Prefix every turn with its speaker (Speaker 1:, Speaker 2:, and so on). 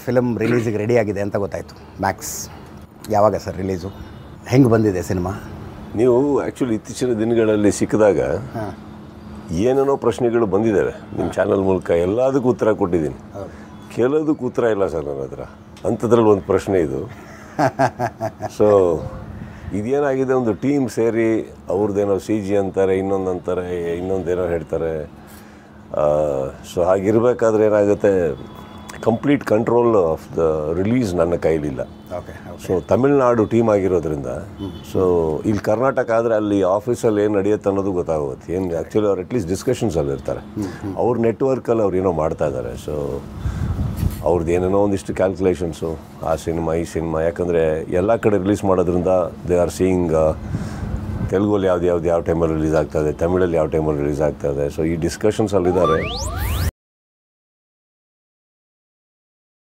Speaker 1: Film ರಿಲೀಸಿಗೆ ready ಆಗಿದೆ ಅಂತ ಗೊತ್ತಾಯಿತು. ಮ್ಯಾಕ್ಸ್ ಯಾವಾಗ ಸರ್ ರಿಲೀಸು? ಹೆಂಗೆ ಬಂದಿದೆ ಸಿನಿಮಾ?
Speaker 2: ನೀವು ಆ್ಯಕ್ಚುಲಿ ಇತ್ತೀಚಿನ ದಿನಗಳಲ್ಲಿ ಸಿಕ್ಕಿದಾಗ ಏನೇನೋ ಪ್ರಶ್ನೆಗಳು ಬಂದಿದ್ದಾವೆ ನಿಮ್ಮ ಚಾನಲ್ ಮೂಲಕ. ಎಲ್ಲದಕ್ಕೂ ಉತ್ತರ ಕೊಟ್ಟಿದ್ದೀನಿ. ಕೆಲದಕ್ಕೂ ಉತ್ತರ ಇಲ್ಲ ಸರ್ ನನ್ನ ಹತ್ರ. ಅಂಥದ್ರಲ್ಲಿ ಒಂದು ಪ್ರಶ್ನೆ ಇದು. ಸೊ ಇದೇನಾಗಿದೆ, ಒಂದು ಟೀಮ್ ಸೇರಿ ಅವ್ರದ್ದೇನೋ CG ಅಂತಾರೆ, ಇನ್ನೊಂದು ಅಂತಾರೆ, ಇನ್ನೊಂದೇನೋ ಹೇಳ್ತಾರೆ. ಸೊ ಹಾಗಿರಬೇಕಾದ್ರೆ ಏನಾಗುತ್ತೆ, complete control of the release ನನ್ನ ಕೈಲಿಲ್ಲ. ಸೊ ತಮಿಳ್ನಾಡು ಟೀಮ್ ಆಗಿರೋದ್ರಿಂದ, ಸೊ ಇಲ್ಲಿ ಕರ್ನಾಟಕ ಆದರೆ ಅಲ್ಲಿ ಆಫೀಸಲ್ಲಿ ಏನು ನಡೆಯುತ್ತೆ ಅನ್ನೋದು ಗೊತ್ತಾಗುತ್ತೆ. ಏನು ಆ್ಯಕ್ಚುಲಿ ಅವ್ರು ಅಟ್ಲೀಸ್ಟ್ ಡಿಸ್ಕಷನ್ಸಲ್ಲಿ ಇರ್ತಾರೆ. ಅವ್ರ ನೆಟ್ವರ್ಕಲ್ಲಿ ಅವ್ರು ಏನೋ ಮಾಡ್ತಾ ಇದ್ದಾರೆ. ಸೊ ಅವ್ರದ್ದು ಏನೇನೋ ಒಂದಿಷ್ಟು ಕ್ಯಾಲ್ಕುಲೇಷನ್ಸು, ಆ ಸಿನಿಮಾ ಈ ಸಿನಿಮಾ, ಯಾಕಂದರೆ ಎಲ್ಲ ಕಡೆ ರಿಲೀಸ್ ಮಾಡೋದ್ರಿಂದ ದೇ ಆರ್ ಸೀಯಿಂಗ್ ತೆಲುಗಲ್ಲಿ ಯಾವ ಟೈಮಲ್ಲಿ ರಿಲೀಸ್ ಆಗ್ತಾಯಿದೆ, ತಮಿಳಲ್ಲಿ ಯಾವ ಟೈಮಲ್ಲಿ ರಿಲೀಸ್ ಆಗ್ತಾಯಿದೆ. ಸೊ ಈ ಡಿಸ್ಕಷನ್ಸಲ್ಲಿದ್ದಾರೆ.